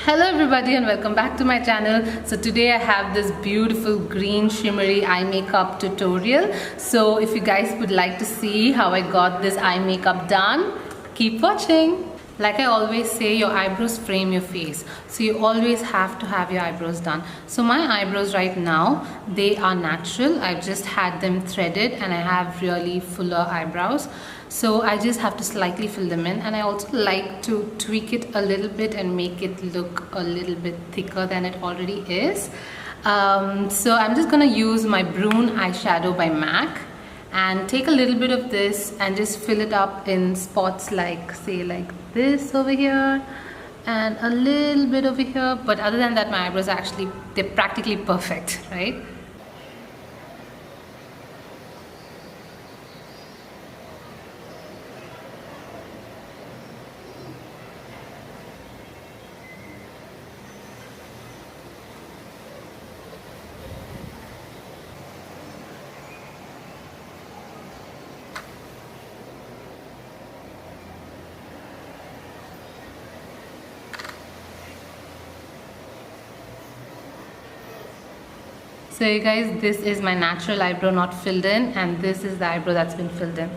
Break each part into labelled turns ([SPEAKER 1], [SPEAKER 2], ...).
[SPEAKER 1] Hello everybody and welcome back to my channel. So today I have this beautiful green shimmery eye makeup tutorial. So if you guys would like to see how I got this eye makeup done, keep watching. Like I always say, your eyebrows frame your face. So you always have to have your eyebrows done. So my eyebrows right now, they are natural. I've just had them threaded and I have really fuller eyebrows. So I just have to slightly fill them in, and I also like to tweak it a little bit and make it look a little bit thicker than it already is. So I'm just gonna use my Brune eyeshadow by MAC and take a little bit of this and just fill it up in spots like, say, like this over here and a little bit over here. But other than that, my eyebrows are actually, they're practically perfect, right? So you guys, this is my natural eyebrow not filled in, and this is the eyebrow that's been filled in.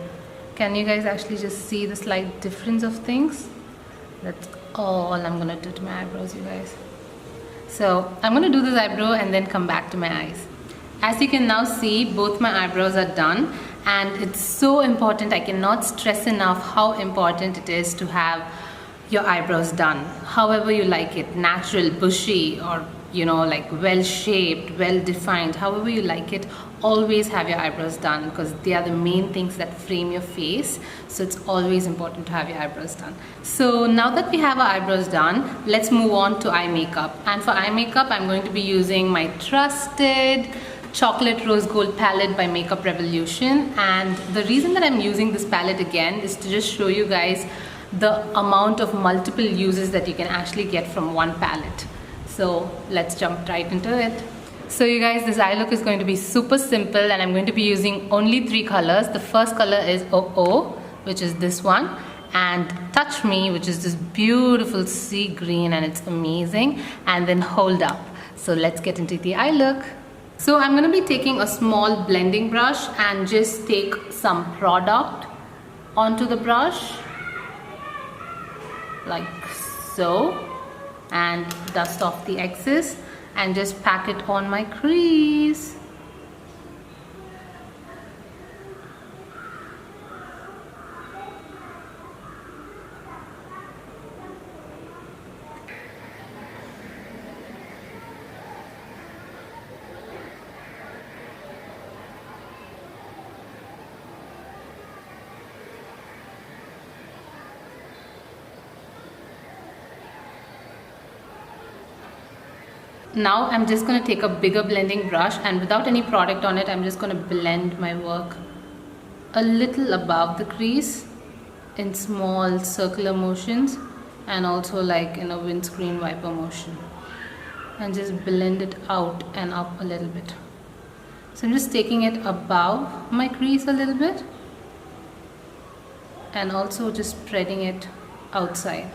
[SPEAKER 1] Can you guys actually just see the slight difference of things? That's all I'm gonna do to my eyebrows, you guys. So I'm gonna do this eyebrow and then come back to my eyes. As you can now see, both my eyebrows are done, and it's so important. I cannot stress enough how important it is to have your eyebrows done however you like it, natural, bushy, or like well shaped, well defined, however you like it. Always have your eyebrows done because they are the main things that frame your face. So it's always important to have your eyebrows done. So now that we have our eyebrows done, let's move on to eye makeup. And for eye makeup, I'm going to be using my trusted Chocolate Rose Gold palette by Makeup Reveloution. And the reason that I'm using this palette again is to just show you guys the amount of multiple uses that you can actually get from one palette. So let's jump right into it. So you guys, this eye look is going to be super simple, and I'm going to be using only 3 colors. The first color is 00, which is this one, and Touch Me, which is this beautiful sea green, and it's amazing, and then Hold Up. So let's get into the eye look. So I'm going to be taking a small blending brush and just take some product onto the brush like so, and dust off the excess and just pack it on my crease. Now I'm just going to take a bigger blending brush, and without any product on it, I'm just going to blend my work a little above the crease in small circular motions, and also like in a windscreen wiper motion, and just blend it out and up a little bit. So I'm just taking it above my crease a little bit and also just spreading it outside.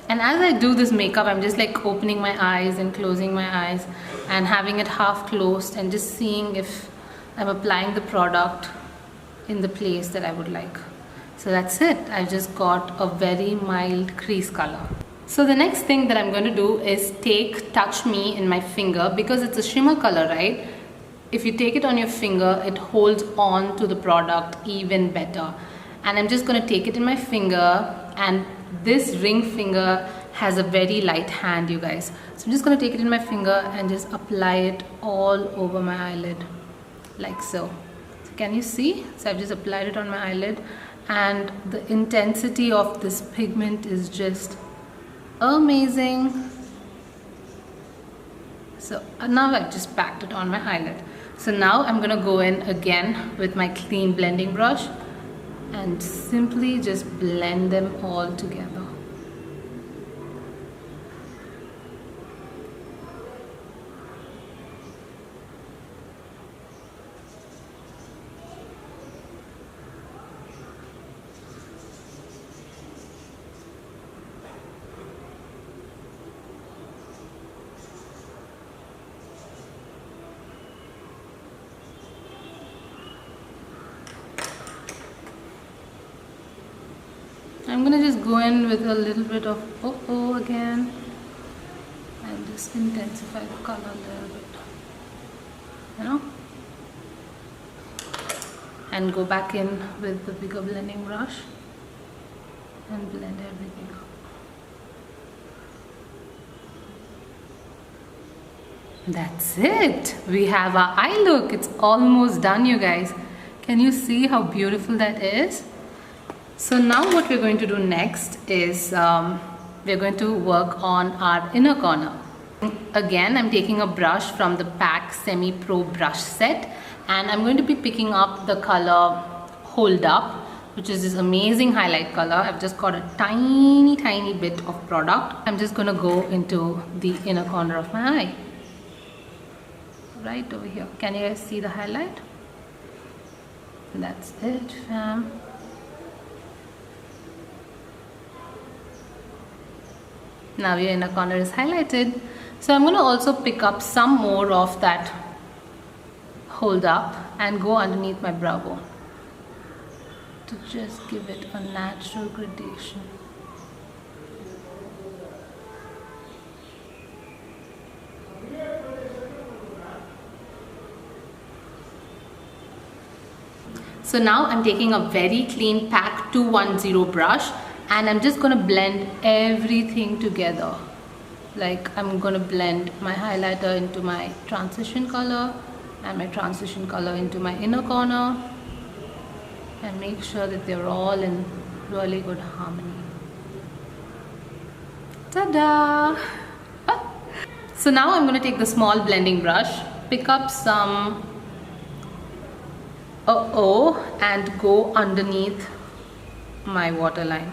[SPEAKER 1] And as I do this makeup, I'm just like opening my eyes and closing my eyes and having it half closed and just seeing if I'm applying the product in the place that I would like. So that's it. I've just got a very mild crease color. So the next thing that I'm going to do is take Touch Me in my finger, because it's a shimmer color, right? If you take it on your finger, it holds on to the product even better. And I'm just going to take it in my finger, and this ring finger has a very light hand, you guys. So I'm just going to take it in my finger and just apply it all over my eyelid like so. So can you see? So I've just applied it on my eyelid, and the intensity of this pigment is just amazing. So now I've just packed it on my eyelid. So now I'm going to go in again with my clean blending brush and simply just blend them all together. I'm gonna just go in with a little bit of oh again and just intensify the color a little bit, you know, and go back in with the bigger blending brush and blend everything up. That's it. We have our eye look. It's almost done, you guys. Can you see how beautiful that is? So now what we're going to do next is we're going to work on our inner corner. Again, I'm taking a brush from the PAC Semi Pro brush set, and I'm going to be picking up the color Hold Up, which is this amazing highlight color. I've just got a tiny bit of product. I'm just going to go into the inner corner of my eye. Right over here. Can you guys see the highlight? That's it, fam. Now your inner corner is highlighted. So I'm going to also pick up some more of that Hold Up and go underneath my brow bone to just give it a natural gradation. So now I'm taking a very clean PAC 210 brush and I'm just going to blend everything together. Like I'm going to blend my highlighter into my transition color and my transition color into my inner corner and make sure that they're all in really good harmony. Ta-da! So now I'm going to take the small blending brush, pick up some and go underneath my waterline.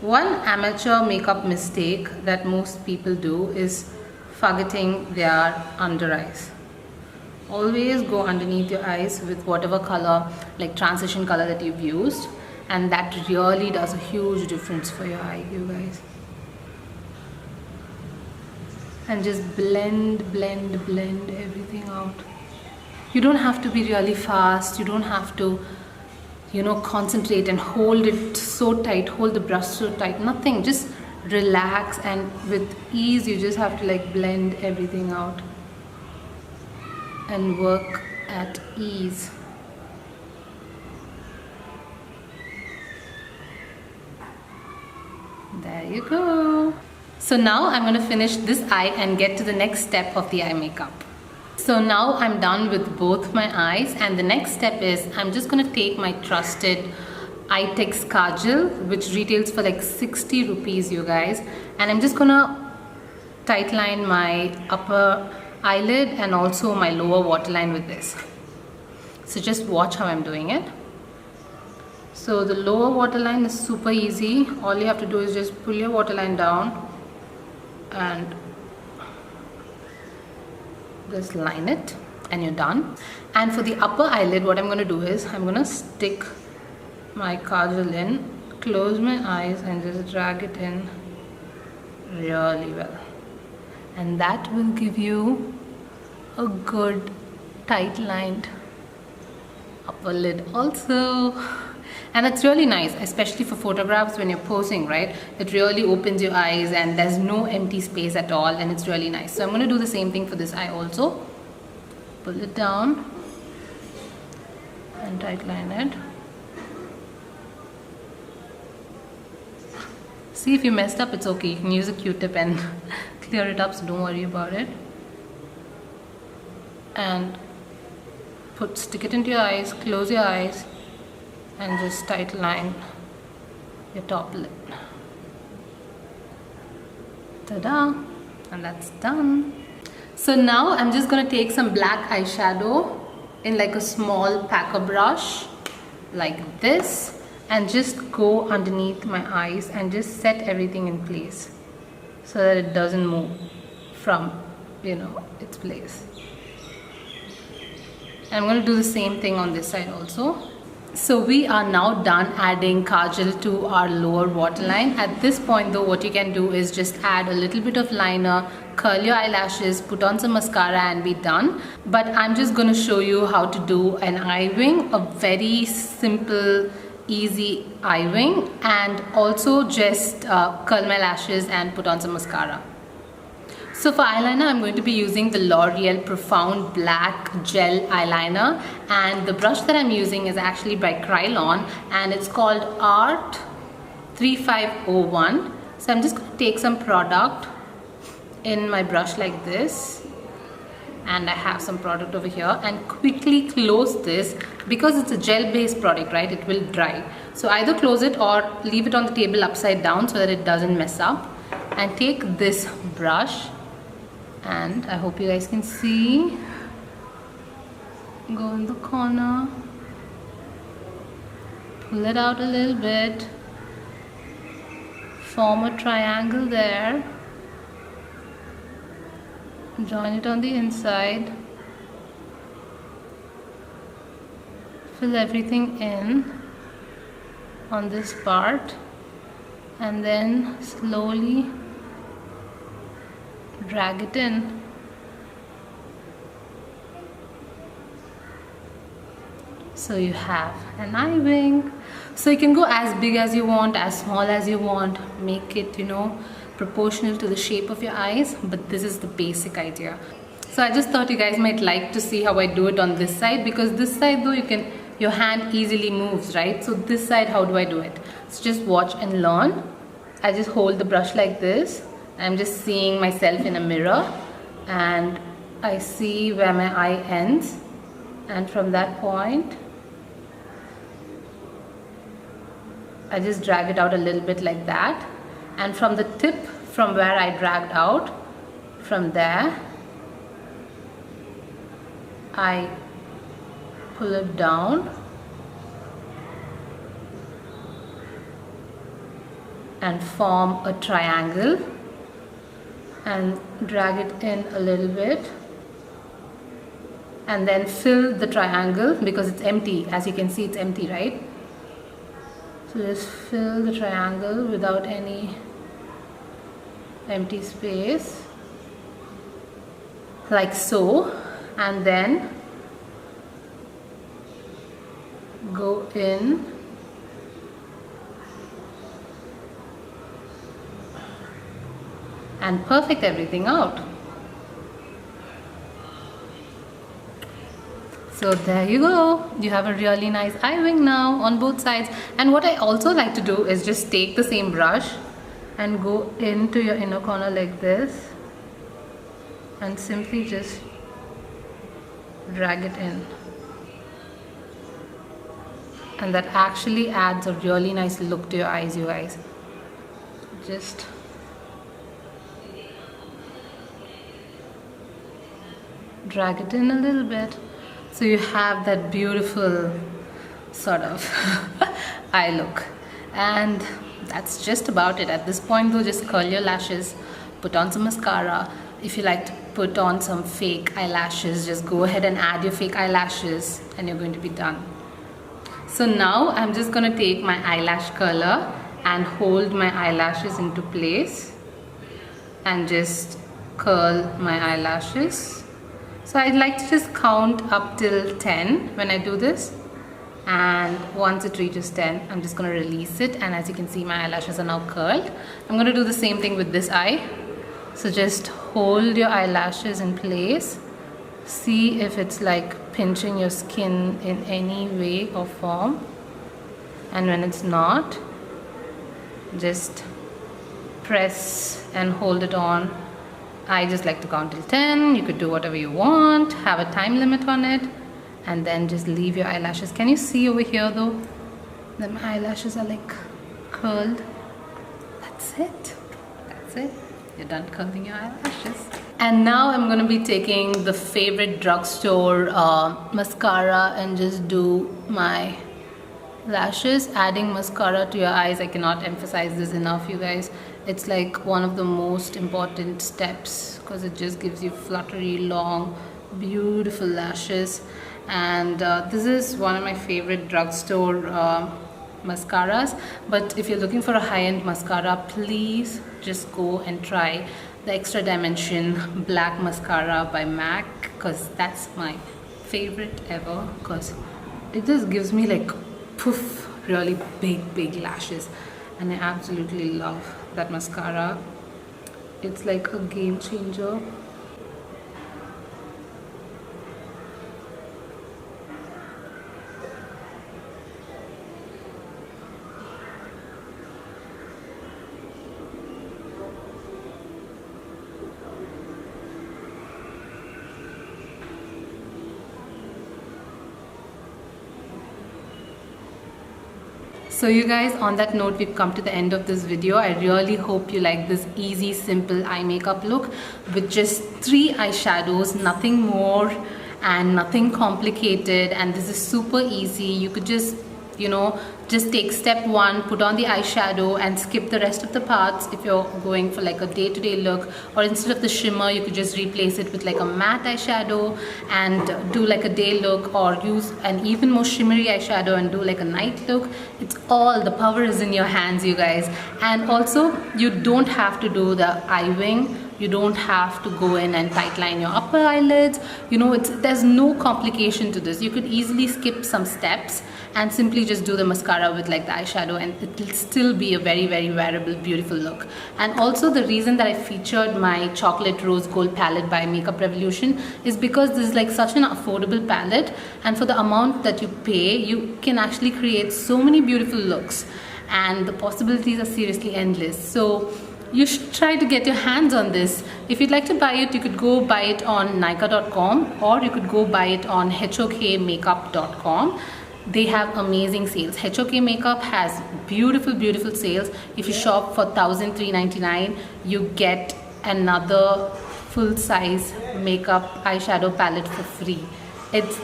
[SPEAKER 1] One amateur makeup mistake that most people do is forgetting their under eyes. Always go underneath your eyes with whatever color, like transition color that you've used, and that really does a huge difference for your eye, you guys. And just blend everything out. You don't have to be really fast. You don't have to, you know, concentrate and hold it so tight, hold the brush so tight. Nothing, just relax, and with ease you just have to like blend everything out and work at ease. There you go. So now I'm going to finish this eye and get to the next step of the eye makeup. So now I'm done with both my eyes, and the next step is I'm just going to take my trusted Eye-Tex Kajal, which retails for like 60 rupees, you guys, and I'm just going to tightline my upper eyelid and also my lower waterline with this. So just watch how I'm doing it. So the lower waterline is super easy. All you have to do is just pull your waterline down and just line it and you're done. And for the upper eyelid, what I'm going to do is I'm going to stick my kajal in, close my eyes and just drag it in really well, and that will give you a good tight lined upper lid also. And it's really nice, especially for photographs when you're posing, right? It really opens your eyes and there's no empty space at all, and it's really nice. So I'm going to do the same thing for this eye also. Pull it down and tightline it. See, if you messed up, it's okay. You can use a Q-tip and clear it up, so don't worry about it. And stick it into your eyes, close your eyes, and just tight line your top lid. Ta-da! And that's done. So now I'm just going to take some black eyeshadow in like a small packer brush like this and just go underneath my eyes and just set everything in place so that it doesn't move from, you know, its place. And I'm going to do the same thing on this side also. So we are now done adding kajal to our lower waterline. At this point though, what you can do is just add a little bit of liner, curl your eyelashes, put on some mascara and be done. But I'm just going to show you how to do an eye wing, a very simple, easy eye wing, and also just curl my lashes and put on some mascara. So for eyeliner, I'm going to be using the Loreal Profound Black Gel Eyeliner, and the brush that I'm using is actually by Krylon, and it's called Art 3501. So I'm just going to take some product in my brush like this, and I have some product over here, and quickly close this because it's a gel based product, right? It will dry. So either close it or leave it on the table upside down so that it doesn't mess up. And take this brush, and I hope you guys can see, go in the corner, pull it out a little bit, form a triangle there, join it on the inside, fill everything in on this part, and then slowly drag it in. So you have an eye wing. So you can go as big as you want, as small as you want, make it, you know, proportional to the shape of your eyes, but this is the basic idea. So I just thought you guys might like to see how I do it on this side, because this side though, your hand easily moves, right? So this side, how do I do it? So just watch and learn. I just hold the brush like this. I'm just seeing myself in a mirror, and I see where my eye ends, and from that point I just drag it out a little bit like that, and from the tip, from where I dragged out, from there I pull it down and form a triangle and drag it in a little bit, and then fill the triangle because it's empty. As you can see, it's empty, right? So just fill the triangle without any empty space, like so, and then go in and perfect everything out. So there you go, you have a really nice eye wing now on both sides. And what I also like to do is just take the same brush and go into your inner corner like this, and simply just drag it in, and that actually adds a really nice look to your eyes, you guys. Just drag it in a little bit, so you have that beautiful sort of eye look. And that's just about it. At this point though, just curl your lashes, put on some mascara. If you like to put on some fake eyelashes, just go ahead and add your fake eyelashes, and you're going to be done. So now I'm just going to take my eyelash curler and hold my eyelashes into place and just curl my eyelashes. So I'd like to just count up till 10 when I do this, and once it reaches 10, I'm just going to release it, and as you can see, my eyelashes are now curled. I'm going to do the same thing with this eye. So just hold your eyelashes in place, see if it's like pinching your skin in any way or form, and when it's not, just press and hold it on. I just like to count till 10. You could do whatever you want, have a time limit on it, and then just leave your eyelashes. Can you see over here though that my eyelashes are like curled? That's it. That's it. You're done curling your eyelashes. And now I'm going to be taking the favorite drugstore mascara and just do my lashes. Adding mascara to your eyes, I cannot emphasize this enough, you guys. It's like one of the most important steps because it just gives you fluttery, long, beautiful lashes. And this is one of my favorite drugstore mascaras. But if you're looking for a high-end mascara, please just go and try the Extra Dimension Black Mascara by MAC, because that's my favorite ever, because it just gives me like poof really big lashes, and I absolutely love that mascara. It's like a game changer. So you guys, on that note, we've come to the end of this video. I really hope you like this easy, simple eye makeup look with just 3 eyeshadows, nothing more and nothing complicated. And this is super easy. You could just, you know, just take step 1, put on the eyeshadow and skip the rest of the parts if you're going for like a day-to-day look, or instead of the shimmer you could just replace it with like a matte eyeshadow and do like a day look, or use an even more shimmery eyeshadow and do like a night look. It's all, the power is in your hands, you guys. And also you don't have to do the eye wing. You don't have to go in and tightline your upper eyelids. You know, there's no complication to this. You could easily skip some steps and simply just do the mascara with like the eyeshadow, and it will still be a very wearable, beautiful look. And also the reason that I featured my Chocolate Rose Gold palette by Makeup Reveloution is because this is like such an affordable palette, and for the amount that you pay, you can actually create so many beautiful looks, and the possibilities are seriously endless. So you should try to get your hands on this. If you'd like to buy it, you could go buy it on Nykaa.com, or you could go buy it on hokmakeup.com. They have amazing sales. HOK Makeup has beautiful sales. If you shop for $1,399, you get another full-size makeup eyeshadow palette for free.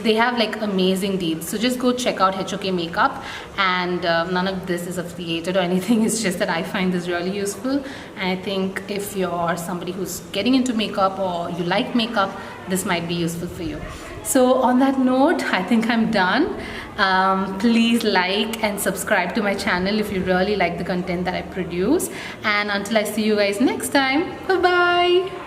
[SPEAKER 1] They have like amazing deals, so just go check out HOK Makeup. And none of this is affiliated or anything, it's just that I find this really useful, and I think if you're somebody who's getting into makeup or you like makeup, this might be useful for you. So on that note, I think I'm done. Please like and subscribe to my channel if you really like the content that I produce, and until I see you guys next time, bye bye.